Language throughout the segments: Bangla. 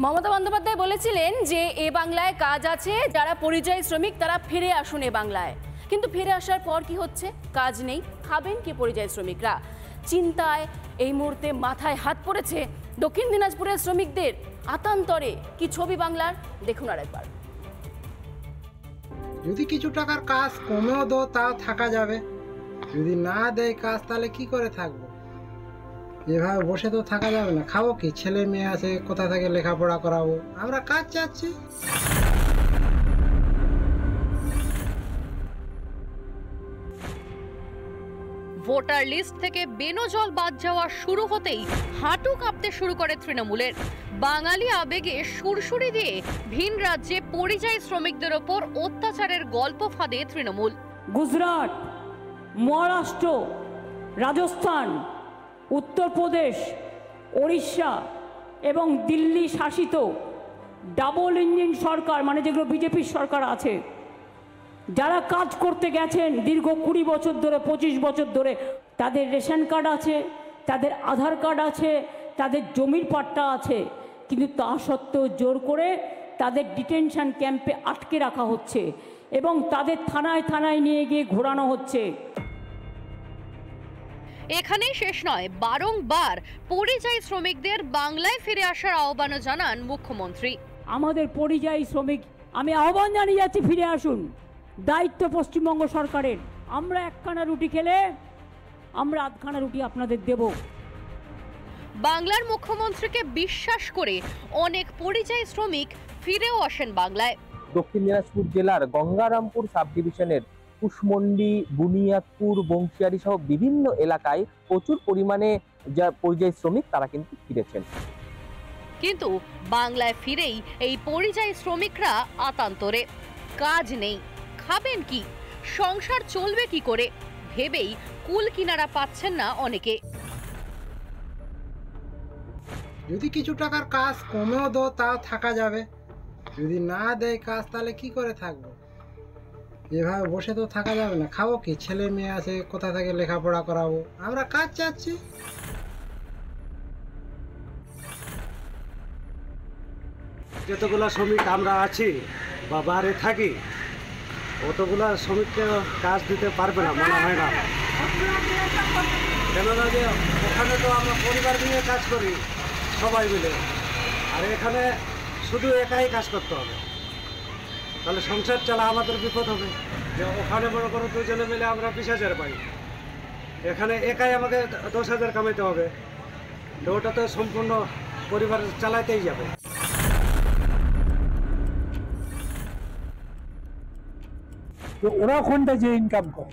মমতা বন্দ্যোপাধ্যায় বলেছিলেন যে এ বাংলায় কাজ আছে, যারা পরিযায়ী শ্রমিক তারা ফিরে আসুন এ বাংলায়। কিন্তু ফিরে আসার পর কি হচ্ছে? কাজ নেই। খাবেন কি পরিযায়ী শ্রমিকরা? চিন্তায় এই মুহূর্তে মাথায় হাত পড়েছে দক্ষিণ দিনাজপুরের শ্রমিকদের। আতান্তরে কি ছবি বাংলার, দেখুন আরেকবার। যদি কিছু টাকার কাজ কমেও দো তাও থাকা যাবে, যদি না দেয় কাজ তাহলে কি করে থাকবো? এভাবে বসে তো থাকা যাবে না। খাবো কি? ছেলে মেয়ে আছে, কোথা থেকে লেখাপড়া করাবো? আমরা কাজ চাচ্ছি। ভোটার লিস্ট থেকে বেনজল বাদ যাওয়া শুরু হতেই হাঁটু কাঁপতে শুরু করে তৃণমূলের। বাঙালি আবেগে সুরসুরি দিয়ে ভিন রাজ্যে পরিযায়ী শ্রমিকদের ওপর অত্যাচারের গল্প ফাঁদে তৃণমূল। গুজরাট, মহারাষ্ট্র, রাজস্থান, উত্তরপ্রদেশ, ওড়িশা এবং দিল্লি শাসিত ডাবল ইঞ্জিন সরকার, মানে যেগুলো বিজেপির সরকার আছে, যারা কাজ করতে গেছেন দীর্ঘ 20 বছর ধরে, 25 বছর ধরে, তাদের রেশন কার্ড আছে, তাদের আধার কার্ড আছে, তাদের জমির পাট্টা আছে, কিন্তু তা সত্ত্বেও জোর করে তাদের ডিটেনশন ক্যাম্পে আটকে রাখা হচ্ছে এবং তাদের থানায় থানায় নিয়ে গিয়ে ঘোরানো হচ্ছে। এখানেই শেষ নয়, বারংবার পরিযায়ী শ্রমিকদের বাংলায় ফিরে আসার আহ্বানও জানান মুখ্যমন্ত্রী। আমাদের পরিযায়ী শ্রমিক, আমি আহ্বান জানিয়ে যাচ্ছি, ফিরে আসুন। দায়িত্ব পশ্চিমবঙ্গ সরকারের। আমরা একখানা রুটি খেলে আমরা আধখানা রুটি আপনাদের দেব। বাংলার মুখ্যমন্ত্রীকে বিশ্বাস করে অনেক পরিযায়ী শ্রমিক ফিরেও আসেন বাংলায়। দক্ষিণ দিনাজপুর জেলার গঙ্গারামপুর সাব ডিভিশনের কুশমন্ডি, বুনিয়াদপুর, বংশিয়ারি সহ বিভিন্ন এলাকায় প্রচুর পরিমাণে যা পরিযায়ী শ্রমিক তারা কিন্তু ফিরেছেন। কিন্তু বাংলায় ফিরেই এই পরিযায়ী শ্রমিকরা আতান্তরে। কাজ নেই, খাবেন কি, সংসার চলবে কি করে ভেবেই কুল কিনারা পাচ্ছেন না অনেকে। যদি কিছু টাকার কাজ কমেও দো তাও থাকা যাবে, যদি না দেয় কাজ তাহলে কি করে থাকবো? এভাবে বসে তো থাকা যাবে না। খাবো কি? ছেলে মেয়ে আছে, কোথা থেকে লেখাপড়া করাবো? আমরা কাজ চাচ্ছি। যতগুলা শ্রমিক আমরা আছি বা বাইরে থাকি, অতগুলা শ্রমিককে কাজ দিতে পারবে না, মনে হয় না। কেননা যে ওখানে তো আমরা পরিবার নিয়ে কাজ করি সবাই মিলে, আর এখানে শুধু একাই কাজ করতে হবে, তাহলে সংসার চালা আমাদের বিপদ হবে। যে ওখানে মনে করো দুজনে মিলে আমরা 20,000 পাই, এখানে একাই আমাকে 10,000 কামাইতে হবে, তো ওটা তো সম্পূর্ণ পরিবার চালাতেই যাবে। তো ওরা ওখানটায় যে ইনকাম করে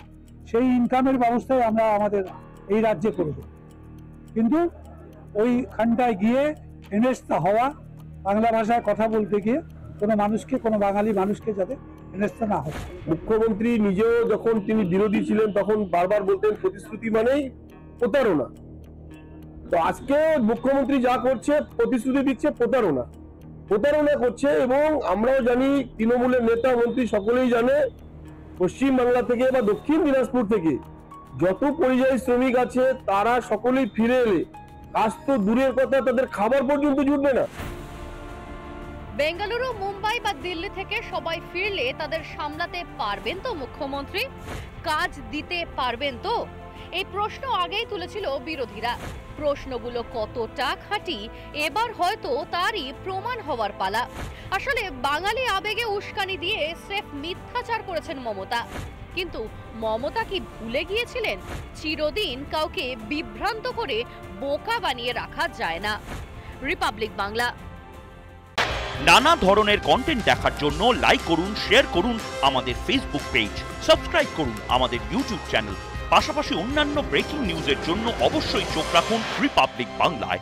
সেই ইনকামের ব্যবস্থায় আমরা আমাদের এই রাজ্যে করব, কিন্তু ওইখানটায় গিয়ে হেনস্থা হওয়া, বাংলা ভাষায় কথা বলতে গিয়ে কোনো মানুষকে, কোনো বাঙালি মানুষকে যাতে হেনস্থা না হয়। মুখ্যমন্ত্রী নিজেও যখন তিনি বিরোধী ছিলেন তখন বারবার বলতেন প্রতিশ্রুতি মানেই প্রতারণা। তো আজকে মুখ্যমন্ত্রী যা করছে, প্রতিশ্রুতি দিচ্ছে, প্রতারণা করছে। এবং আমরাও জানি, তৃণমূলের নেতা মন্ত্রী সকলেই জানে, পশ্চিম বাংলা থেকে বা দক্ষিণ দিনাজপুর থেকে যত পরিযায়ী শ্রমিক আছে তারা সকলেই ফিরে এলে কাজ তো দূরের কথা, তাদের খাবার পর্যন্ত জুটবে না। বেঙ্গালুরু, মুম্বাই বা দিল্লি থেকে সবাই ফিরলে তাদের সামলাতে পারবেন তো মুখ্যমন্ত্রী? কাজ দিতে পারবেন তো? এই প্রশ্ন আগেই তুলেছিল বিরোধীরা। প্রশ্নগুলো কতটা খাঁটি এবার হয়তো তারই প্রমাণ হওয়ার পালা। আসলে বাঙালি আবেগে উস্কানি দিয়ে স্রেফ মিথ্যাচার করেছেন মমতা। কিন্তু মমতা কি ভুলে গিয়েছিলেন চিরদিন কাউকে বিভ্রান্ত করে বোকা বানিয়ে রাখা যায় না? রিপাবলিক বাংলা। নানা ধরনের কন্টেন্ট দেখার জন্য লাইক করুন, শেয়ার করুন আমাদের ফেসবুক পেজ, সাবস্ক্রাইব করুন আমাদের ইউটিউব চ্যানেল। পাশাপাশি অন্যান্য ব্রেকিং নিউজের জন্য অবশ্যই চোখ রাখুন রিপাবলিক বাংলায়।